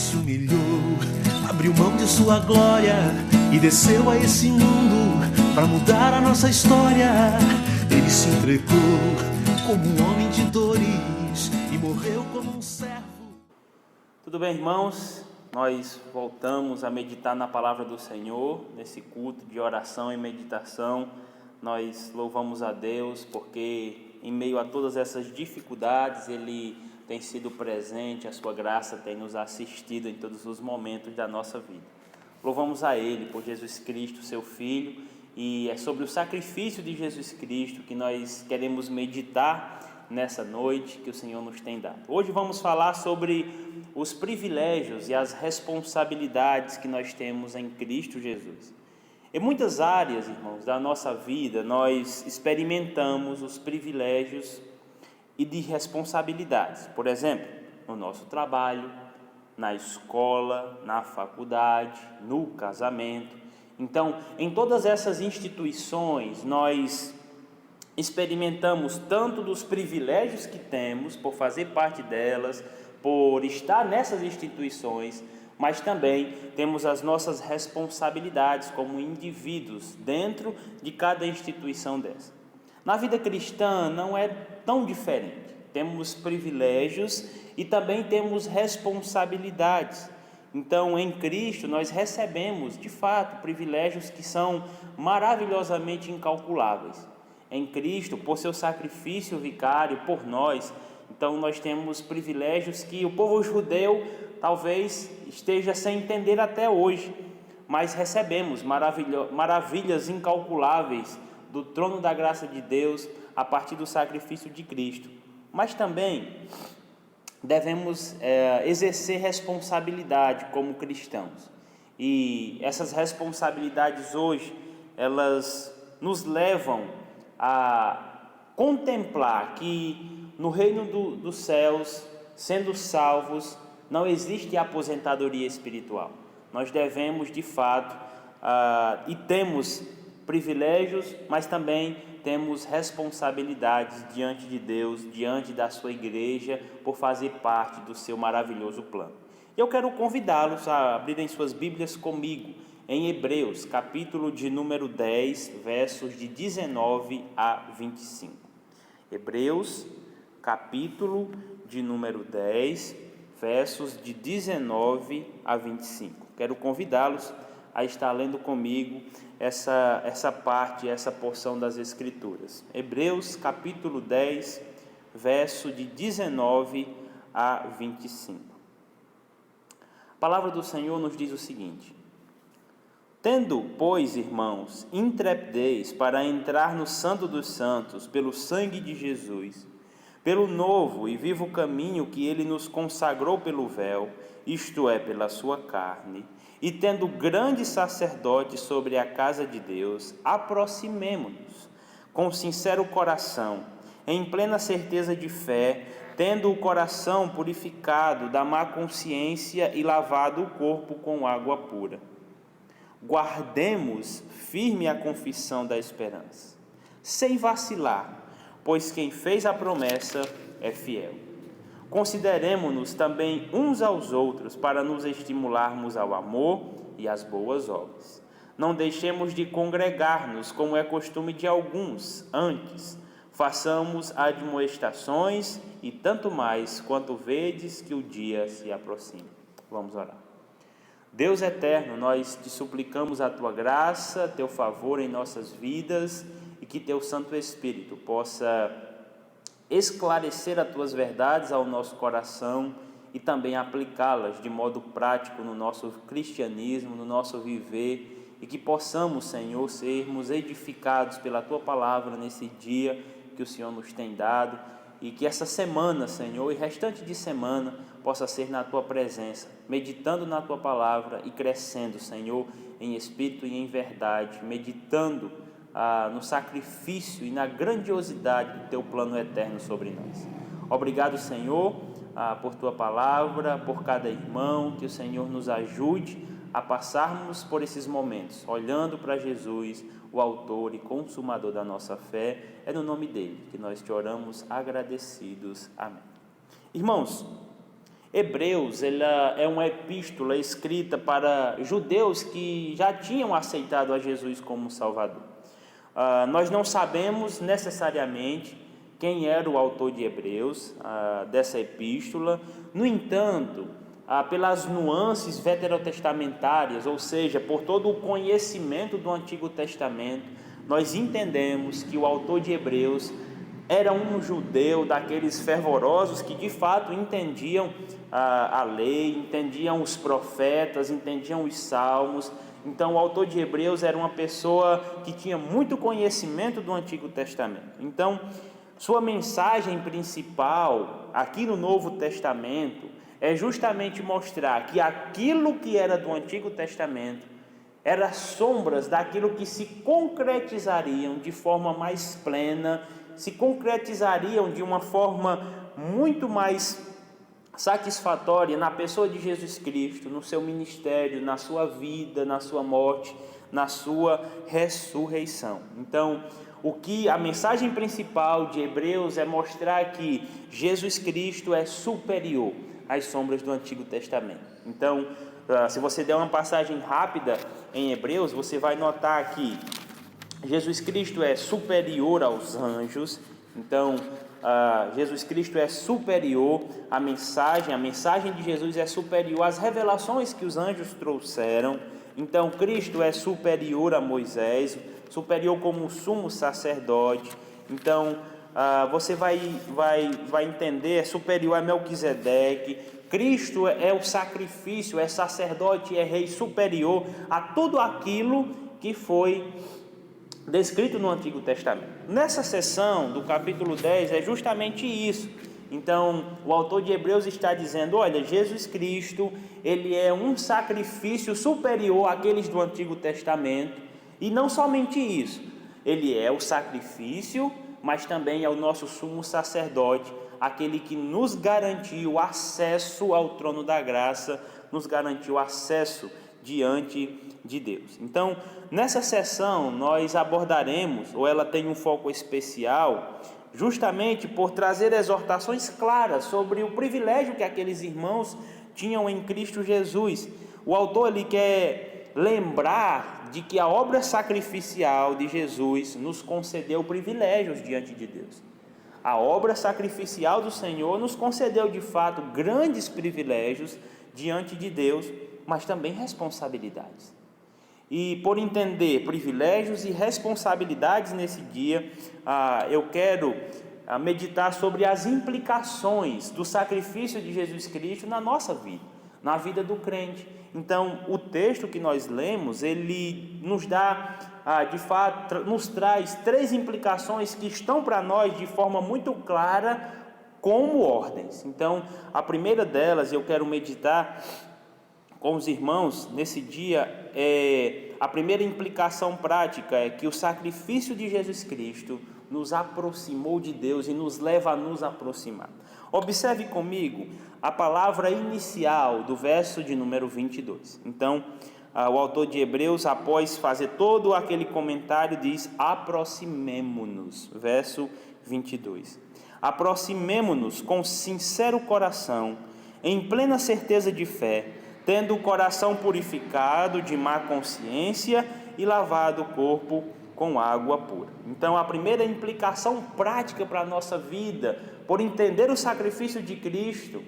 se humilhou, abriu mão de sua glória e desceu a esse mundo para mudar a nossa história. Ele se entregou como um homem de dores e morreu como um servo. Tudo bem, irmãos? Nós voltamos a meditar na palavra do Senhor, nesse culto de oração e meditação. Nós louvamos a Deus porque em meio a todas essas dificuldades Ele tem sido presente, a sua graça tem nos assistido em todos os momentos da nossa vida. Louvamos a Ele por Jesus Cristo, seu Filho, e é sobre o sacrifício de Jesus Cristo que nós queremos meditar nessa noite que o Senhor nos tem dado. Hoje vamos falar sobre os privilégios e as responsabilidades que nós temos em Cristo Jesus. Em muitas áreas, irmãos, da nossa vida, nós experimentamos os privilégios e de responsabilidades. Por exemplo, no nosso trabalho, na escola, na faculdade, no casamento. Então, em todas essas instituições, nós experimentamos tanto dos privilégios que temos por fazer parte delas, por estar nessas instituições, mas também temos as nossas responsabilidades como indivíduos dentro de cada instituição dessa. Na vida cristã não é tão diferente. Temos privilégios e também temos responsabilidades. Então, em Cristo, nós recebemos, de fato, privilégios que são maravilhosamente incalculáveis. Em Cristo, por seu sacrifício vicário por nós, então nós temos privilégios que o povo judeu talvez esteja sem entender até hoje, mas recebemos maravilhas incalculáveis do trono da graça de Deus a partir do sacrifício de Cristo. Mas também devemos exercer responsabilidade como cristãos. E essas responsabilidades hoje, elas nos levam a contemplar que no reino dos céus, sendo salvos, não existe aposentadoria espiritual. Nós devemos, de fato, e temos privilégios, mas também temos responsabilidades diante de Deus, diante da sua igreja, por fazer parte do seu maravilhoso plano. Eu quero convidá-los a abrirem suas Bíblias comigo em Hebreus, capítulo de número 10, versos de 19 a 25. Hebreus, capítulo de número 10, versos de 19 a 25. Quero convidá-los a estar lendo comigo essa parte, essa porção das Escrituras. Hebreus capítulo 10, verso de 19 a 25. A palavra do Senhor nos diz o seguinte: Tendo, pois, irmãos, intrepidez para entrar no Santo dos Santos pelo sangue de Jesus, pelo novo e vivo caminho que Ele nos consagrou pelo véu, isto é, pela sua carne, e tendo grande sacerdote sobre a casa de Deus, aproximemo-nos com sincero coração, em plena certeza de fé, tendo o coração purificado da má consciência e lavado o corpo com água pura. Guardemos firme a confissão da esperança, sem vacilar, pois quem fez a promessa é fiel. Consideremo-nos também uns aos outros para nos estimularmos ao amor e às boas obras. Não deixemos de congregar-nos, como é costume de alguns, antes façamos admoestações e tanto mais quanto vedes que o dia se aproxima. Vamos orar. Deus eterno, nós te suplicamos a tua graça, teu favor em nossas vidas e que teu Santo Espírito possa esclarecer as tuas verdades ao nosso coração e também aplicá-las de modo prático no nosso cristianismo, no nosso viver, e que possamos, Senhor, sermos edificados pela tua palavra nesse dia que o Senhor nos tem dado, e que essa semana, Senhor, e restante de semana, possa ser na tua presença, meditando na tua palavra e crescendo, Senhor, em espírito e em verdade, meditando no sacrifício e na grandiosidade do teu plano eterno sobre nós. Obrigado, Senhor, por tua palavra, por cada irmão, que o Senhor nos ajude a passarmos por esses momentos, olhando para Jesus, o autor e consumador da nossa fé. É no nome dele que nós te oramos agradecidos. Amém. Irmãos, Hebreus, ela é uma epístola escrita para judeus que já tinham aceitado a Jesus como Salvador. Nós não sabemos necessariamente quem era o autor de Hebreus, dessa epístola. No entanto, pelas nuances veterotestamentárias, ou seja, por todo o conhecimento do Antigo Testamento, nós entendemos que o autor de Hebreus era um judeu daqueles fervorosos que de fato entendiam a lei, entendiam os profetas, entendiam os salmos. Então o autor de Hebreus era uma pessoa que tinha muito conhecimento do Antigo Testamento. Então sua mensagem principal aqui no Novo Testamento é justamente mostrar que aquilo que era do Antigo Testamento eram sombras daquilo que se concretizariam de forma mais plena, se concretizariam de uma forma muito mais satisfatória na pessoa de Jesus Cristo, no seu ministério, na sua vida, na sua morte, na sua ressurreição. Então, a mensagem principal de Hebreus é mostrar que Jesus Cristo é superior às sombras do Antigo Testamento. Então, se você der uma passagem rápida em Hebreus, você vai notar que Jesus Cristo é superior aos anjos. Então, Jesus Cristo é superior à mensagem de Jesus é superior às revelações que os anjos trouxeram. Então, Cristo é superior a Moisés, superior como sumo sacerdote. Então, você vai entender, é superior a Melquisedeque. Cristo é o sacrifício, é sacerdote, é rei superior a tudo aquilo que foi descrito no Antigo Testamento. Nessa seção do capítulo 10 é justamente isso. Então, o autor de Hebreus está dizendo, olha, Jesus Cristo, ele é um sacrifício superior àqueles do Antigo Testamento, e não somente isso, ele é o sacrifício, mas também é o nosso sumo sacerdote, aquele que nos garantiu acesso ao trono da graça, nos garantiu acesso diante de Deus. Então, nessa sessão nós abordaremos, ou ela tem um foco especial, justamente por trazer exortações claras sobre o privilégio que aqueles irmãos tinham em Cristo Jesus. O autor ele quer lembrar de que a obra sacrificial de Jesus nos concedeu privilégios diante de Deus. A obra sacrificial do Senhor nos concedeu de fato grandes privilégios diante de Deus, mas também responsabilidades. E por entender privilégios e responsabilidades nesse dia, eu quero meditar sobre as implicações do sacrifício de Jesus Cristo na nossa vida, na vida do crente. Então, o texto que nós lemos, ele nos dá, de fato, nos traz 3 implicações que estão para nós de forma muito clara como ordens. Então, a primeira delas, eu quero meditar com os irmãos nesse dia, a primeira implicação prática é que o sacrifício de Jesus Cristo nos aproximou de Deus e nos leva a nos aproximar. Observe comigo a palavra inicial do verso de número 22. Então, o autor de Hebreus, após fazer todo aquele comentário, diz: aproximemo-nos, verso 22. Aproximemo-nos com sincero coração, em plena certeza de fé, tendo o coração purificado de má consciência e lavado o corpo com água pura. Então, a primeira implicação prática para a nossa vida, por entender o sacrifício de Cristo,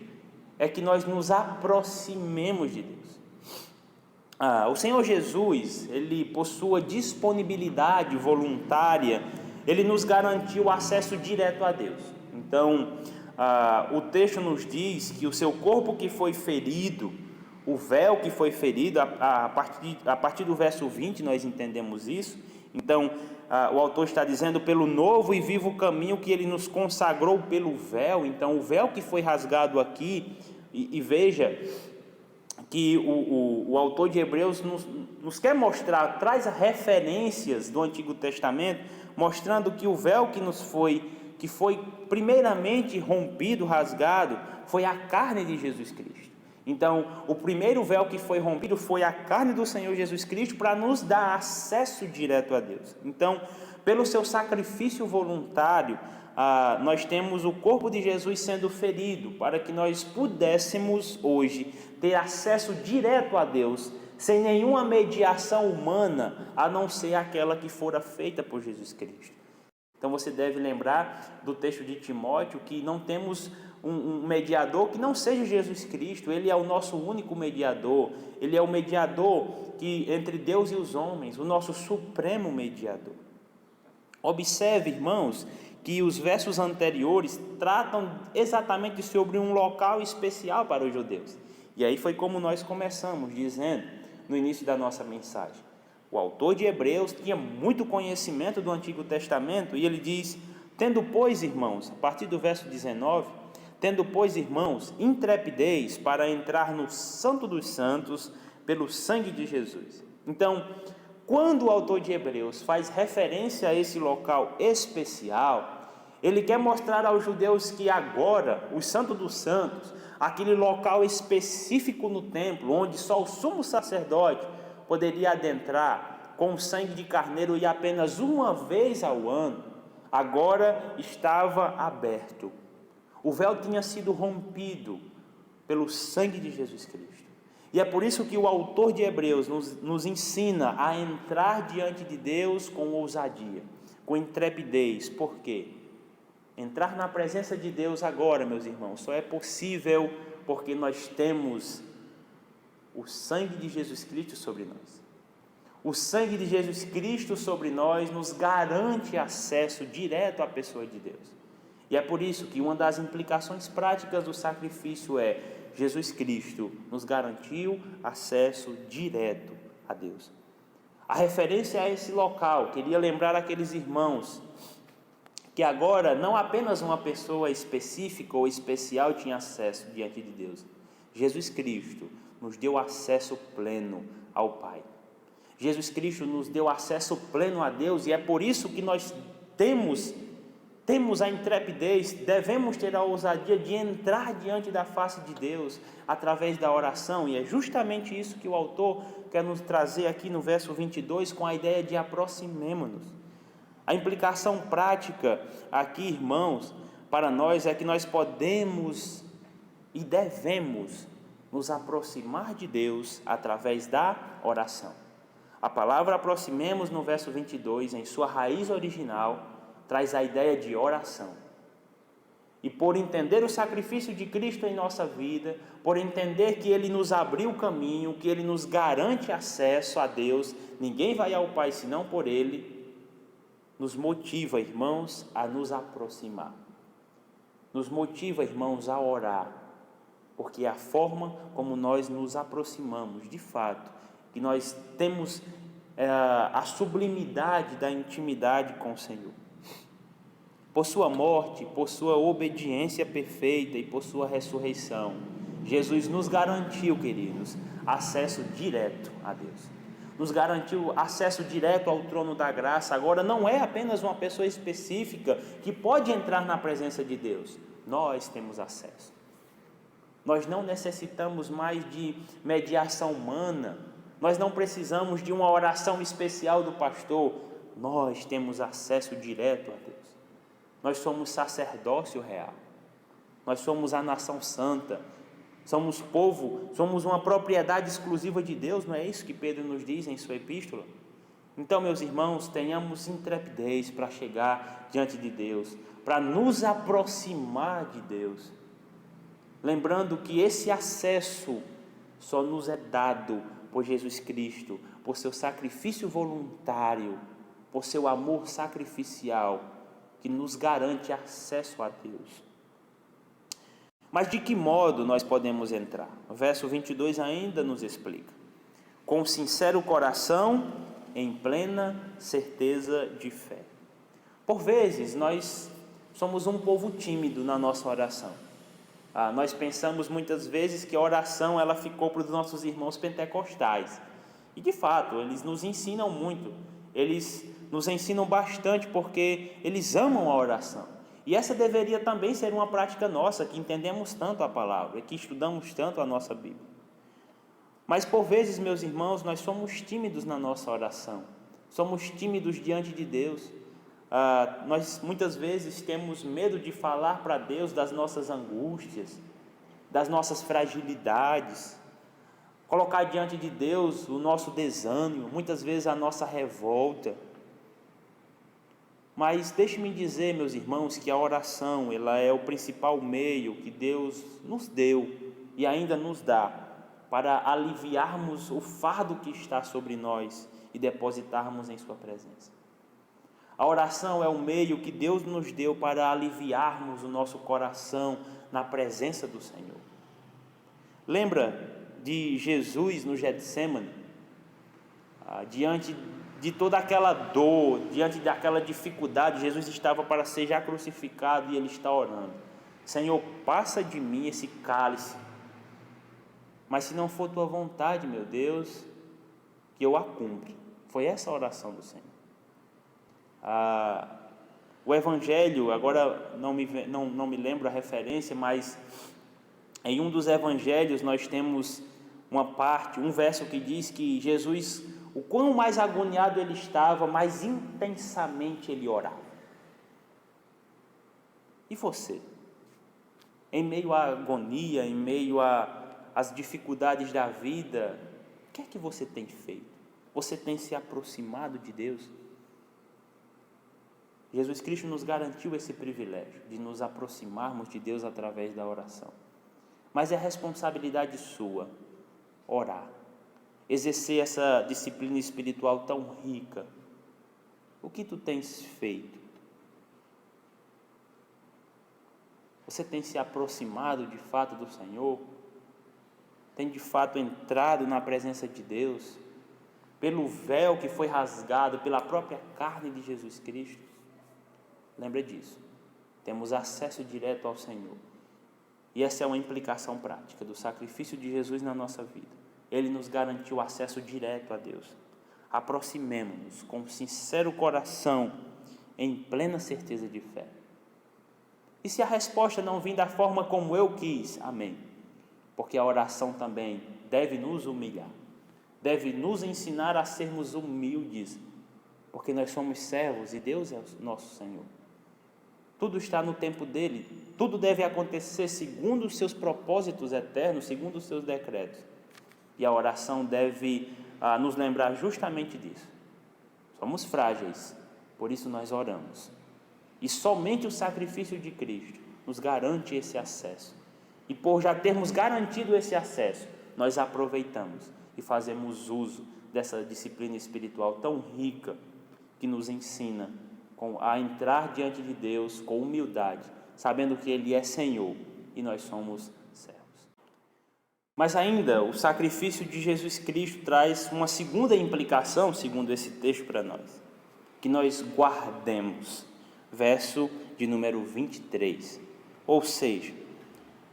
é que nós nos aproximemos de Deus. O Senhor Jesus, ele, por sua disponibilidade voluntária, ele nos garantiu acesso direto a Deus. Então, o texto nos diz que o seu corpo que foi ferido, o véu que foi ferido, a partir do verso 20 nós entendemos isso. Então, o autor está dizendo pelo novo e vivo caminho que ele nos consagrou pelo véu. Então, o véu que foi rasgado aqui, e veja que o autor de Hebreus nos quer mostrar, traz referências do Antigo Testamento, mostrando que o véu que foi primeiramente rompido, rasgado, foi a carne de Jesus Cristo. Então, o primeiro véu que foi rompido foi a carne do Senhor Jesus Cristo para nos dar acesso direto a Deus. Então, pelo seu sacrifício voluntário, nós temos o corpo de Jesus sendo ferido, para que nós pudéssemos hoje ter acesso direto a Deus, sem nenhuma mediação humana, a não ser aquela que fora feita por Jesus Cristo. Então você deve lembrar do texto de Timóteo, que não temos um mediador que não seja Jesus Cristo. Ele é o nosso único mediador, Ele é o mediador entre Deus e os homens, o nosso supremo mediador. Observe, irmãos, que os versos anteriores tratam exatamente sobre um local especial para os judeus. E aí foi como nós começamos dizendo no início da nossa mensagem. O autor de Hebreus tinha muito conhecimento do Antigo Testamento e ele diz: tendo, pois, irmãos, a partir do verso 19, tendo, pois, irmãos, intrepidez para entrar no Santo dos Santos pelo sangue de Jesus. Então, quando o autor de Hebreus faz referência a esse local especial, ele quer mostrar aos judeus que agora, o Santo dos Santos, aquele local específico no templo, onde só o sumo sacerdote poderia adentrar com o sangue de carneiro e apenas uma vez ao ano, agora estava aberto. O véu tinha sido rompido pelo sangue de Jesus Cristo. E é por isso que o autor de Hebreus nos ensina a entrar diante de Deus com ousadia, com intrepidez. Por quê? Entrar na presença de Deus agora, meus irmãos, só é possível porque nós temos o sangue de Jesus Cristo sobre nós. O sangue de Jesus Cristo sobre nós nos garante acesso direto à pessoa de Deus. E é por isso que uma das implicações práticas do sacrifício é: Jesus Cristo nos garantiu acesso direto a Deus. A referência a esse local, queria lembrar aqueles irmãos que agora não apenas uma pessoa específica ou especial tinha acesso diante de Deus. Jesus Cristo nos deu acesso pleno ao Pai. Jesus Cristo nos deu acesso pleno a Deus, e é por isso que nós temos a intrepidez, devemos ter a ousadia de entrar diante da face de Deus através da oração, e é justamente isso que o autor quer nos trazer aqui no verso 22, com a ideia de aproximemo-nos. A implicação prática aqui, irmãos, para nós é que nós podemos e devemos nos aproximar de Deus através da oração. A palavra aproximemos no verso 22, em sua raiz original, traz a ideia de oração. E por entender o sacrifício de Cristo em nossa vida, por entender que Ele nos abriu o caminho, que Ele nos garante acesso a Deus, ninguém vai ao Pai senão por Ele, nos motiva, irmãos, a nos aproximar. Nos motiva, irmãos, a orar, porque é a forma como nós nos aproximamos, de fato, que nós temos a sublimidade da intimidade com o Senhor. Por sua morte, por sua obediência perfeita e por sua ressurreição, Jesus nos garantiu, queridos, acesso direto a Deus. Nos garantiu acesso direto ao trono da graça. Agora não é apenas uma pessoa específica que pode entrar na presença de Deus. Nós temos acesso. Nós não necessitamos mais de mediação humana. Nós não precisamos de uma oração especial do pastor. Nós temos acesso direto a Deus. Nós somos sacerdócio real. Nós somos a nação santa. Somos povo, somos uma propriedade exclusiva de Deus. Não é isso que Pedro nos diz em sua epístola? Então, meus irmãos, tenhamos intrepidez para chegar diante de Deus, para nos aproximar de Deus, lembrando que esse acesso só nos é dado por Jesus Cristo, por seu sacrifício voluntário, por seu amor sacrificial, que nos garante acesso a Deus. Mas de que modo nós podemos entrar? O verso 22 ainda nos explica: com sincero coração, em plena certeza de fé. Por vezes nós somos um povo tímido na nossa oração. Nós pensamos muitas vezes que a oração ela ficou para os nossos irmãos pentecostais. E de fato, eles nos ensinam muito. Eles nos ensinam bastante porque eles amam a oração. E essa deveria também ser uma prática nossa, que entendemos tanto a palavra, que estudamos tanto a nossa Bíblia. Mas por vezes, meus irmãos, nós somos tímidos na nossa oração. Somos tímidos diante de Deus. Nós muitas vezes temos medo de falar para Deus das nossas angústias, das nossas fragilidades, colocar diante de Deus o nosso desânimo, muitas vezes a nossa revolta. Mas deixe-me dizer, meus irmãos, que a oração, ela é o principal meio que Deus nos deu e ainda nos dá para aliviarmos o fardo que está sobre nós e depositarmos em sua presença. A oração é o meio que Deus nos deu para aliviarmos o nosso coração na presença do Senhor. Lembra de Jesus no Getsêmani? Diante de toda aquela dor, diante daquela dificuldade, Jesus estava para ser já crucificado e ele está orando: Senhor, passa de mim esse cálice, mas se não for tua vontade, meu Deus, que eu a cumpra. Foi essa a oração do Senhor. O Evangelho, agora não me lembro a referência, mas em um dos Evangelhos nós temos uma parte, um verso que diz que Jesus, o quão mais agoniado ele estava, mais intensamente ele orava. E você? Em meio à agonia, em meio às dificuldades da vida, o que é que você tem feito? Você tem se aproximado de Deus? Jesus Cristo nos garantiu esse privilégio de nos aproximarmos de Deus através da oração. Mas é responsabilidade sua orar, exercer essa disciplina espiritual tão rica. O que tu tens feito? Você tem se aproximado de fato do Senhor? Tem de fato entrado na presença de Deus, pelo véu que foi rasgado pela própria carne de Jesus Cristo? Lembra disso, temos acesso direto ao Senhor, e essa é uma implicação prática do sacrifício de Jesus na nossa vida. Ele nos garantiu acesso direto a Deus. Aproximemo-nos com sincero coração, em plena certeza de fé. E se a resposta não vir da forma como eu quis, amém, porque a oração também deve nos humilhar, deve nos ensinar a sermos humildes, porque nós somos servos e Deus é o nosso Senhor. Tudo está no tempo dele, tudo deve acontecer segundo os seus propósitos eternos, segundo os seus decretos. E a oração deve nos lembrar justamente disso. Somos frágeis, por isso nós oramos. E somente o sacrifício de Cristo nos garante esse acesso. E por já termos garantido esse acesso, nós aproveitamos e fazemos uso dessa disciplina espiritual tão rica que nos ensina a entrar diante de Deus com humildade, sabendo que Ele é Senhor e nós somos servos. Mas ainda, o sacrifício de Jesus Cristo traz uma segunda implicação, segundo esse texto para nós, que nós guardemos, verso de número 23, ou seja,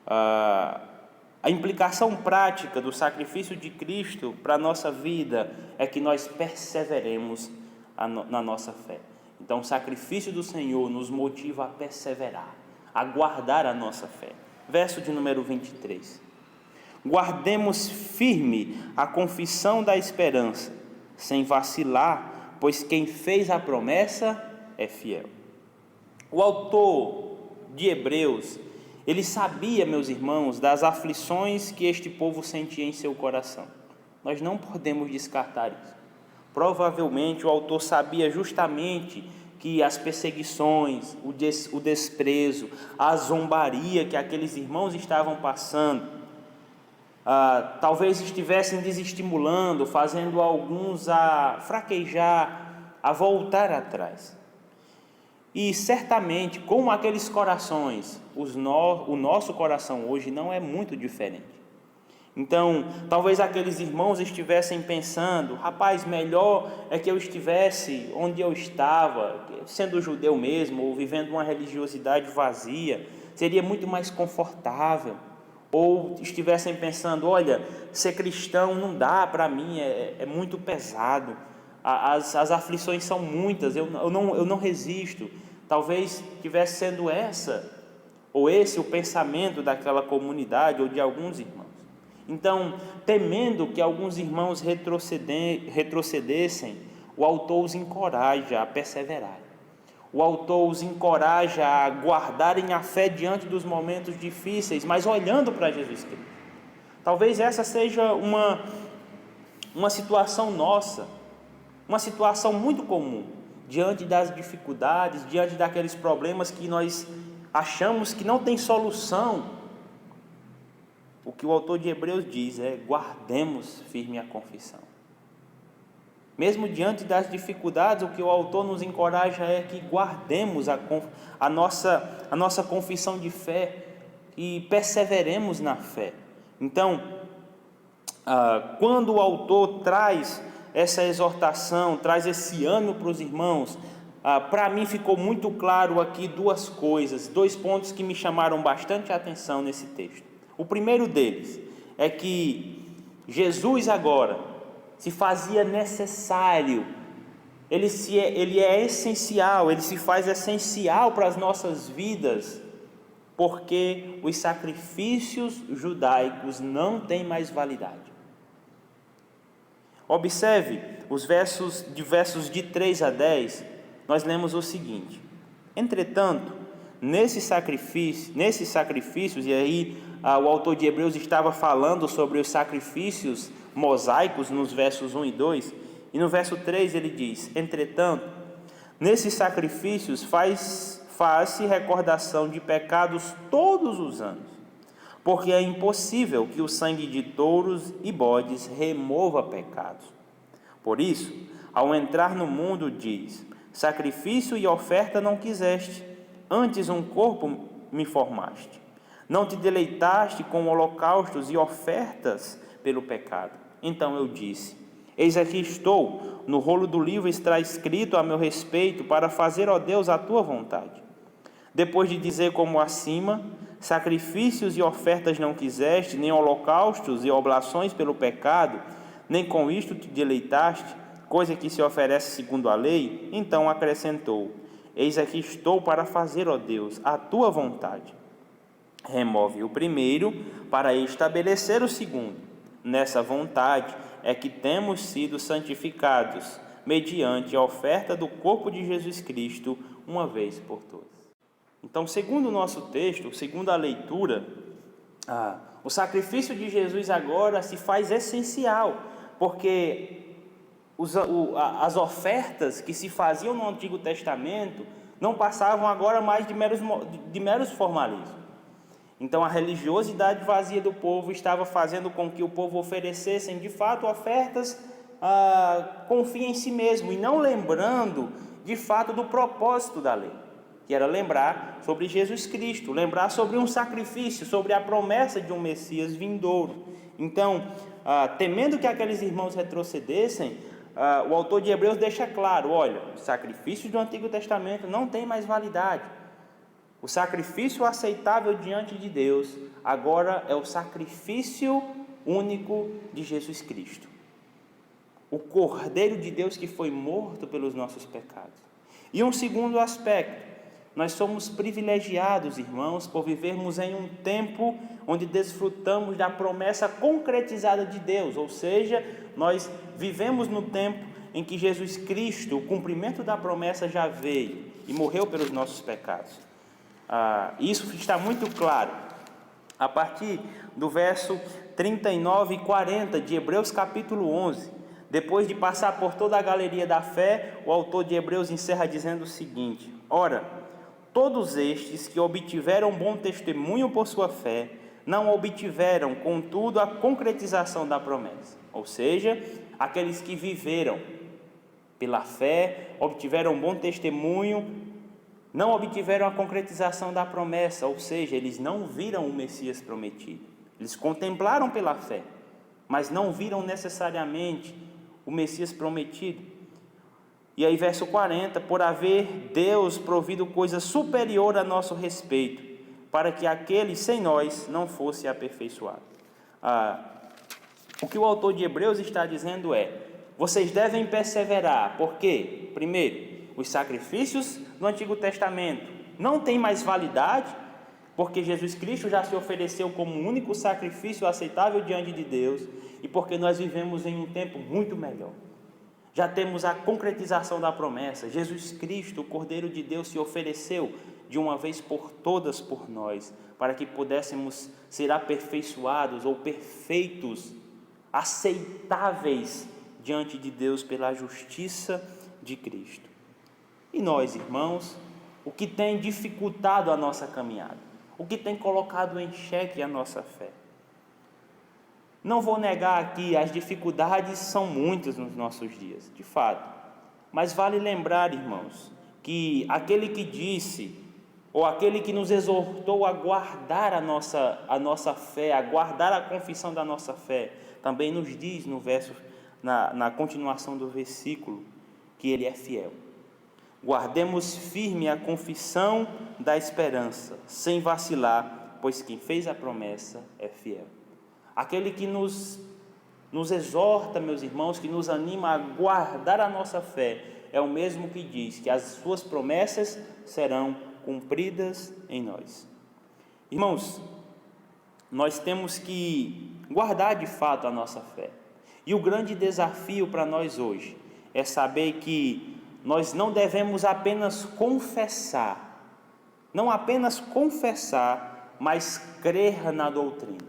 a implicação prática do sacrifício de Cristo para a nossa vida é que nós perseveremos na nossa fé. Então, o sacrifício do Senhor nos motiva a perseverar, a guardar a nossa fé. Verso de número 23. Guardemos firme a confissão da esperança, sem vacilar, pois quem fez a promessa é fiel. O autor de Hebreus, ele sabia, meus irmãos, das aflições que este povo sentia em seu coração. Nós não podemos descartar isso. Provavelmente o autor sabia justamente que as perseguições, o desprezo, a zombaria que aqueles irmãos estavam passando, talvez estivessem desestimulando, fazendo alguns a fraquejar, a voltar atrás. E certamente, como aqueles corações, o nosso coração hoje não é muito diferente. Então, talvez aqueles irmãos estivessem pensando: rapaz, melhor é que eu estivesse onde eu estava, sendo judeu mesmo, ou vivendo uma religiosidade vazia, seria muito mais confortável. Ou estivessem pensando: olha, ser cristão não dá para mim, é muito pesado, as aflições são muitas, eu não resisto. Talvez estivesse sendo essa, ou esse o pensamento daquela comunidade, ou de alguns irmãos. Então, temendo que alguns irmãos retrocedessem, o autor os encoraja a perseverar. O autor os encoraja a guardarem a fé diante dos momentos difíceis, mas olhando para Jesus Cristo. Talvez essa seja uma situação nossa, uma situação muito comum, diante das dificuldades, diante daqueles problemas que nós achamos que não tem solução. O que o autor de Hebreus diz é: guardemos firme a confissão. Mesmo diante das dificuldades, o que o autor nos encoraja é que guardemos a nossa confissão de fé e perseveremos na fé. Então, quando o autor traz essa exortação, traz esse ânimo para os irmãos, para mim ficou muito claro aqui duas coisas, dois pontos que me chamaram bastante a atenção nesse texto. O primeiro deles é que Jesus agora se fazia necessário, ele é essencial, ele se faz essencial para as nossas vidas, porque os sacrifícios judaicos não têm mais validade. Observe os versos de 3 a 10, nós lemos o seguinte: entretanto, nesses sacrifícios, e aí o autor de Hebreus estava falando sobre os sacrifícios mosaicos nos versos 1 e 2, e no verso 3 ele diz: entretanto, nesses sacrifícios faz-se recordação de pecados todos os anos, porque é impossível que o sangue de touros e bodes remova pecados. Por isso, ao entrar no mundo, diz: sacrifício e oferta não quiseste, antes um corpo me formaste. Não te deleitaste com holocaustos e ofertas pelo pecado. Então eu disse: eis aqui estou, no rolo do livro está escrito a meu respeito, para fazer, ó Deus, a tua vontade. Depois de dizer como acima: sacrifícios e ofertas não quiseste, nem holocaustos e oblações pelo pecado, nem com isto te deleitaste, coisa que se oferece segundo a lei, então acrescentou: eis aqui estou para fazer, ó Deus, a tua vontade. Remove o primeiro para estabelecer o segundo. Nessa vontade é que temos sido santificados, mediante a oferta do corpo de Jesus Cristo, uma vez por todas. Então, segundo o nosso texto, segundo a leitura, o sacrifício de Jesus agora se faz essencial, porque as ofertas que se faziam no Antigo Testamento não passavam agora mais de meros formalismos. Então, a religiosidade vazia do povo estava fazendo com que o povo oferecessem, de fato, ofertas com fim em si mesmo, e não lembrando, de fato, do propósito da lei, que era lembrar sobre Jesus Cristo, lembrar sobre um sacrifício, sobre a promessa de um Messias vindouro. Então, temendo que aqueles irmãos retrocedessem, o autor de Hebreus deixa claro: olha, os sacrifícios do Antigo Testamento não têm mais validade. O sacrifício aceitável diante de Deus agora é o sacrifício único de Jesus Cristo, o Cordeiro de Deus que foi morto pelos nossos pecados. E um segundo aspecto: nós somos privilegiados, irmãos, por vivermos em um tempo onde desfrutamos da promessa concretizada de Deus, ou seja, nós vivemos no tempo em que Jesus Cristo, o cumprimento da promessa, já veio e morreu pelos nossos pecados. Isso está muito claro a partir do verso 39 e 40 de Hebreus capítulo 11. Depois de passar por toda a galeria da fé, o autor de Hebreus encerra dizendo o seguinte: ora, todos estes que obtiveram bom testemunho por sua fé, não obtiveram, contudo, a concretização da promessa. Ou seja, aqueles que viveram pela fé, obtiveram bom testemunho, não obtiveram a concretização da promessa, ou seja, eles não viram o Messias prometido. Eles contemplaram pela fé, mas não viram necessariamente o Messias prometido. E aí verso 40, por haver Deus provido coisa superior a nosso respeito, para que aquele sem nós não fosse aperfeiçoado. O que o autor de Hebreus está dizendo é: vocês devem perseverar, porque, primeiro, os sacrifícios do Antigo Testamento não têm mais validade, porque Jesus Cristo já se ofereceu como o único sacrifício aceitável diante de Deus, e porque nós vivemos em um tempo muito melhor. Já temos a concretização da promessa. Jesus Cristo, o Cordeiro de Deus, se ofereceu de uma vez por todas por nós, para que pudéssemos ser aperfeiçoados ou perfeitos, aceitáveis diante de Deus pela justiça de Cristo. E nós, irmãos, o que tem dificultado a nossa caminhada? O que tem colocado em xeque a nossa fé? Não vou negar aqui, as dificuldades são muitas nos nossos dias, de fato. Mas vale lembrar, irmãos, que aquele que disse, ou aquele que nos exortou a guardar a nossa fé, a guardar a confissão da nossa fé, também nos diz no verso, na continuação do versículo, que Ele é fiel. Guardemos firme a confissão da esperança, sem vacilar, pois quem fez a promessa é fiel. Aquele que nos exorta, meus irmãos, que nos anima a guardar a nossa fé, é o mesmo que diz que as suas promessas serão cumpridas em nós. Irmãos, nós temos que guardar de fato a nossa fé. E o grande desafio para nós hoje é saber que nós não devemos apenas confessar, mas crer na doutrina.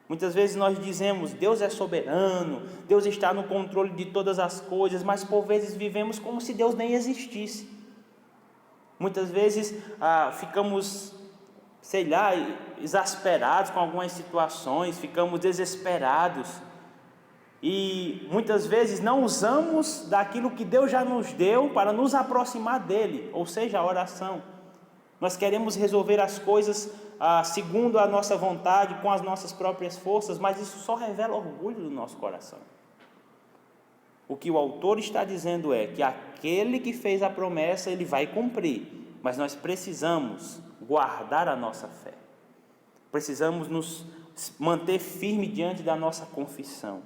Muitas vezes nós dizemos, Deus é soberano, Deus está no controle de todas as coisas, mas por vezes vivemos como se Deus nem existisse. Muitas vezes ficamos, exasperados com algumas situações, ficamos desesperados. E muitas vezes não usamos daquilo que Deus já nos deu para nos aproximar dEle, ou seja, a oração. Nós queremos resolver as coisas segundo a nossa vontade, com as nossas próprias forças, mas isso só revela orgulho do nosso coração. O que o autor está dizendo é que aquele que fez a promessa, Ele vai cumprir, mas nós precisamos guardar a nossa fé. Precisamos nos manter firme diante da nossa confissão.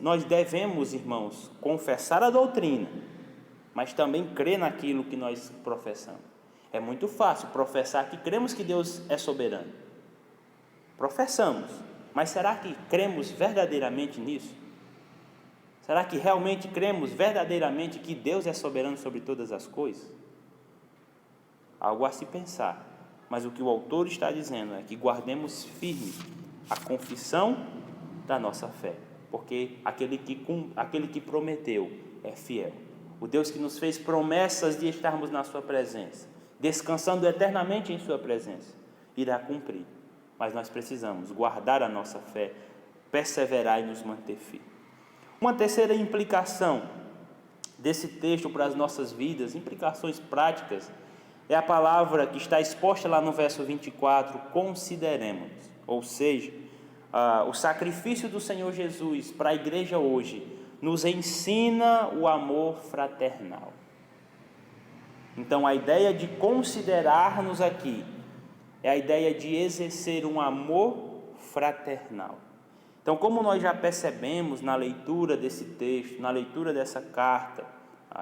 Nós devemos, irmãos, confessar a doutrina, mas também crer naquilo que nós professamos. É muito fácil professar que cremos que Deus é soberano. Professamos, mas será que cremos verdadeiramente nisso? Será que realmente cremos verdadeiramente que Deus é soberano sobre todas as coisas? Algo a se pensar, mas o que o autor está dizendo é que guardemos firme a confissão da nossa fé, porque aquele que prometeu é fiel. O Deus que nos fez promessas de estarmos na sua presença, descansando eternamente em sua presença, irá cumprir. Mas nós precisamos guardar a nossa fé, perseverar e nos manter firmes. Uma terceira implicação desse texto para as nossas vidas, implicações práticas, é a palavra que está exposta lá no verso 24, consideremos, ou seja, o sacrifício do Senhor Jesus para a igreja hoje nos ensina o amor fraternal. Então a ideia de considerar-nos aqui é a ideia de exercer um amor fraternal. Então, como nós já percebemos na leitura desse texto, na leitura dessa carta,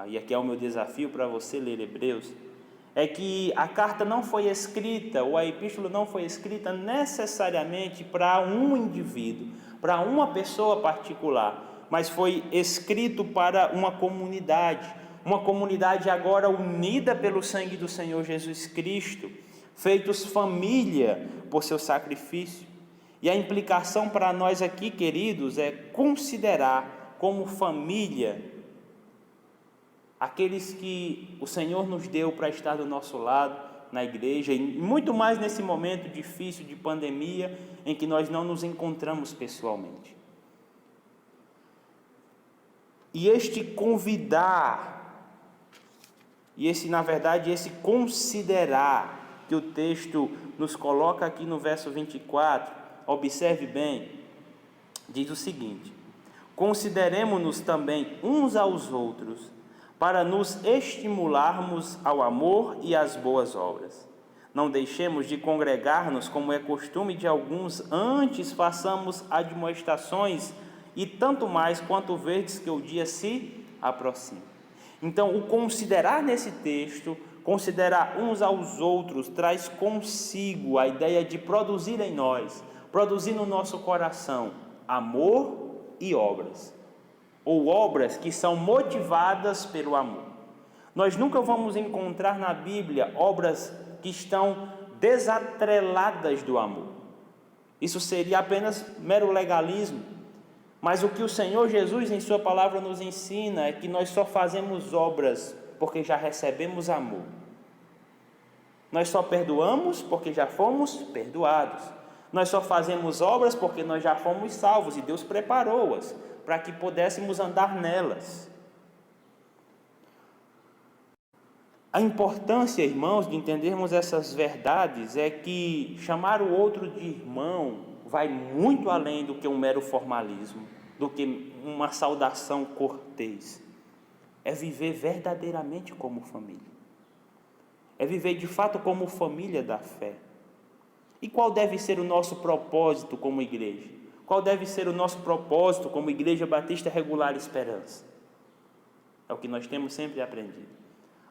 e aqui é o meu desafio para você ler Hebreus, é que a carta não foi escrita, ou a epístola não foi escrita necessariamente para um indivíduo, para uma pessoa particular, mas foi escrito para uma comunidade agora unida pelo sangue do Senhor Jesus Cristo, feitos família por seu sacrifício. E a implicação para nós aqui, queridos, é considerar como família aqueles que o Senhor nos deu para estar do nosso lado na igreja, e muito mais nesse momento difícil de pandemia em que nós não nos encontramos pessoalmente. E este convidar, esse considerar que o texto nos coloca aqui no verso 24, observe bem, diz o seguinte: consideremo-nos também uns aos outros, para nos estimularmos ao amor e às boas obras. Não deixemos de congregar-nos, como é costume de alguns, antes façamos admoestações, e tanto mais quanto verdes que o dia se aproxima. Então, o considerar nesse texto, considerar uns aos outros, traz consigo a ideia de produzir em nós, produzir no nosso coração amor e obras, ou obras que são motivadas pelo amor. Nós nunca vamos encontrar na Bíblia obras que estão desatreladas do amor. Isso seria apenas mero legalismo. Mas o que o Senhor Jesus em sua palavra nos ensina é que nós só fazemos obras porque já recebemos amor. Nós só perdoamos porque já fomos perdoados. Nós só fazemos obras porque nós já fomos salvos e Deus preparou-as para que pudéssemos andar nelas. A importância, irmãos, de entendermos essas verdades é que chamar o outro de irmão vai muito além do que um mero formalismo, do que uma saudação cortês. É viver verdadeiramente como família. É viver de fato como família da fé. E qual deve ser o nosso propósito como igreja? Qual deve ser o nosso propósito como Igreja Batista Regular Esperança? É o que nós temos sempre aprendido.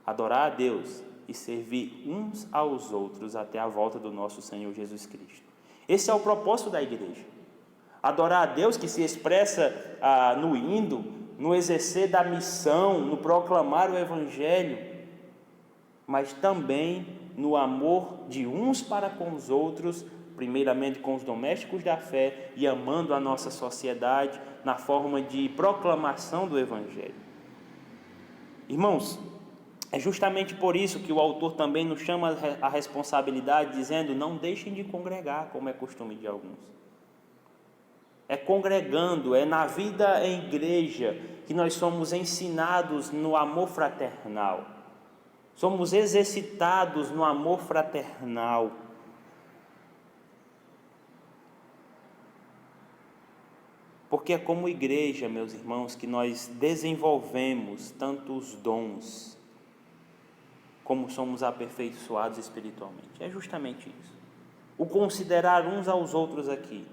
Adorar a Deus e servir uns aos outros até a volta do nosso Senhor Jesus Cristo. Esse é o propósito da igreja. Adorar a Deus, que se expressa no indo, no exercer da missão, no proclamar o Evangelho, mas também no amor de uns para com os outros, primeiramente com os domésticos da fé e amando a nossa sociedade na forma de proclamação do Evangelho. Irmãos, é justamente por isso que o autor também nos chama a responsabilidade, dizendo: não deixem de congregar, como é costume de alguns. É congregando, é na vida em igreja que nós somos ensinados no amor fraternal. Somos exercitados no amor fraternal. Porque é como igreja, meus irmãos, que nós desenvolvemos tanto os dons, como somos aperfeiçoados espiritualmente. É justamente isso. O considerar uns aos outros aqui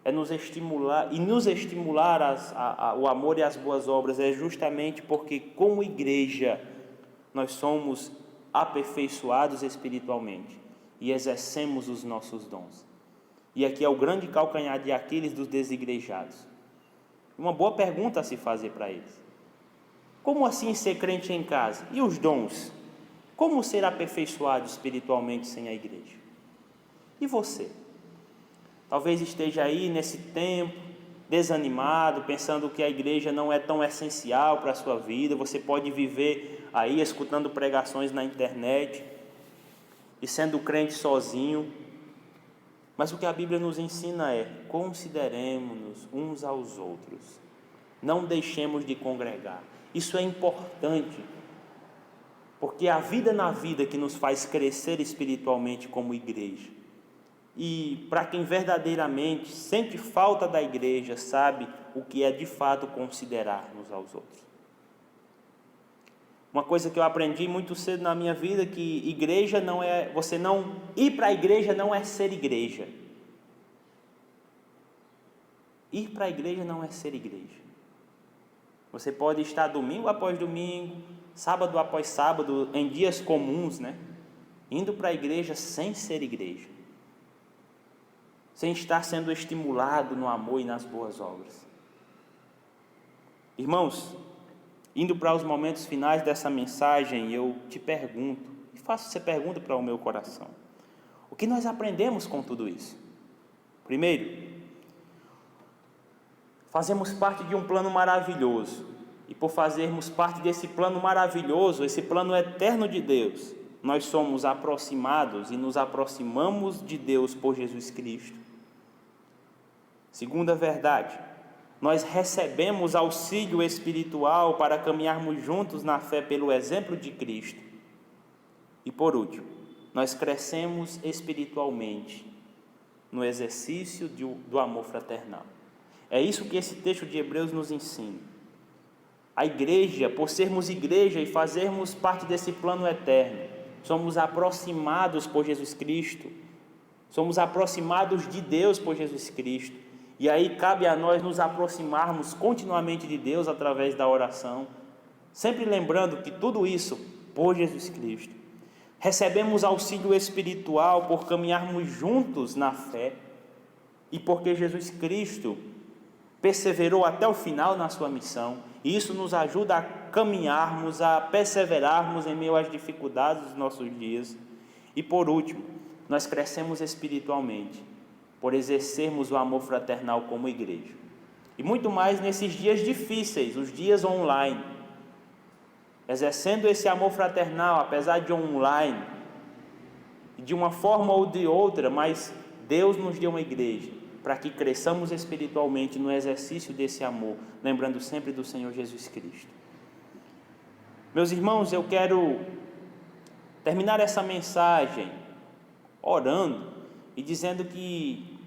é nos estimular, e nos estimular o amor e as boas obras é justamente porque, como igreja, nós somos aperfeiçoados espiritualmente e exercemos os nossos dons. E aqui é o grande calcanhar de Aquiles dos desigrejados. Uma boa pergunta a se fazer para eles: como assim ser crente em casa? E os dons? Como ser aperfeiçoado espiritualmente sem a igreja? E você? Talvez esteja aí nesse tempo, desanimado, pensando que a igreja não é tão essencial para a sua vida. Você pode viver aí escutando pregações na internet e sendo crente sozinho. Mas o que a Bíblia nos ensina é: consideremos-nos uns aos outros. Não deixemos de congregar. Isso é importante, porque é a vida na vida que nos faz crescer espiritualmente como igreja. E para quem verdadeiramente sente falta da igreja, sabe o que é de fato considerar uns aos outros. Uma coisa que eu aprendi muito cedo na minha vida, que igreja não é, você não ir para a igreja não é ser igreja. Ir para a igreja não é ser igreja. Você pode estar domingo após domingo, sábado após sábado, em dias comuns, indo para a igreja sem ser igreja, sem estar sendo estimulado no amor e nas boas obras. Irmãos, indo para os momentos finais dessa mensagem, eu te pergunto, e faço essa pergunta para o meu coração: o que nós aprendemos com tudo isso? Primeiro, fazemos parte de um plano maravilhoso, e por fazermos parte desse plano maravilhoso, esse plano eterno de Deus, nós somos aproximados e nos aproximamos de Deus por Jesus Cristo. Segunda verdade, nós recebemos auxílio espiritual para caminharmos juntos na fé pelo exemplo de Cristo. E por último, nós crescemos espiritualmente no exercício do amor fraternal. É isso que esse texto de Hebreus nos ensina. A igreja, por sermos igreja e fazermos parte desse plano eterno, somos aproximados por Jesus Cristo, somos aproximados de Deus por Jesus Cristo. E aí cabe a nós nos aproximarmos continuamente de Deus através da oração, sempre lembrando que tudo isso por Jesus Cristo. Recebemos auxílio espiritual por caminharmos juntos na fé, e porque Jesus Cristo perseverou até o final na sua missão, e isso nos ajuda a caminharmos, a perseverarmos em meio às dificuldades dos nossos dias. E por último, nós crescemos espiritualmente por exercermos o amor fraternal como igreja. E muito mais nesses dias difíceis, os dias online. Exercendo esse amor fraternal, apesar de online, de uma forma ou de outra, mas Deus nos deu uma igreja para que cresçamos espiritualmente no exercício desse amor, lembrando sempre do Senhor Jesus Cristo. Meus irmãos, eu quero terminar essa mensagem orando e dizendo que,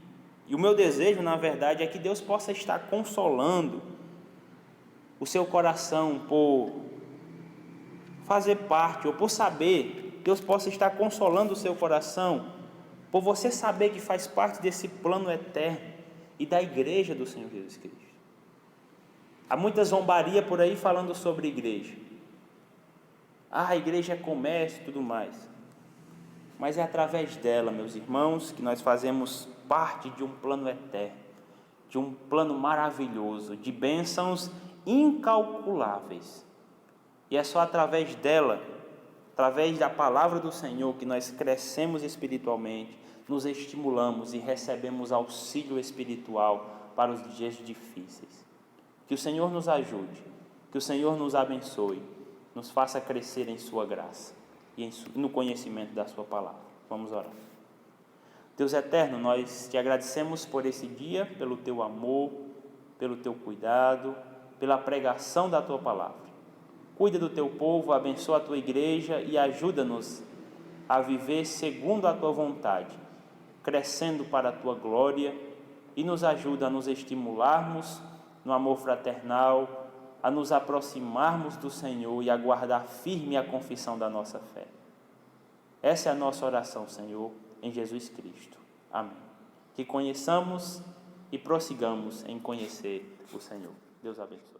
e o meu desejo, na verdade, é que Deus possa estar consolando o seu coração por fazer parte, ou por saber, Deus possa estar consolando o seu coração por você saber que faz parte desse plano eterno e da igreja do Senhor Jesus Cristo. Há muita zombaria por aí falando sobre igreja. A igreja é comércio e tudo mais. Mas é através dela, meus irmãos, que nós fazemos parte de um plano eterno, de um plano maravilhoso, de bênçãos incalculáveis. E é só através dela, através da palavra do Senhor, que nós crescemos espiritualmente, nos estimulamos e recebemos auxílio espiritual para os dias difíceis. Que o Senhor nos ajude, que o Senhor nos abençoe, nos faça crescer em sua graça e no conhecimento da sua palavra. Vamos orar. Deus eterno, nós te agradecemos por esse dia, pelo teu amor, pelo teu cuidado, pela pregação da tua palavra. Cuida do teu povo, abençoa a tua igreja e ajuda-nos a viver segundo a tua vontade, crescendo para a tua glória, e nos ajuda a nos estimularmos no amor fraternal, a nos aproximarmos do Senhor e a guardar firme a confissão da nossa fé. Essa é a nossa oração, Senhor, em Jesus Cristo. Amém. Que conheçamos e prossigamos em conhecer o Senhor. Deus abençoe.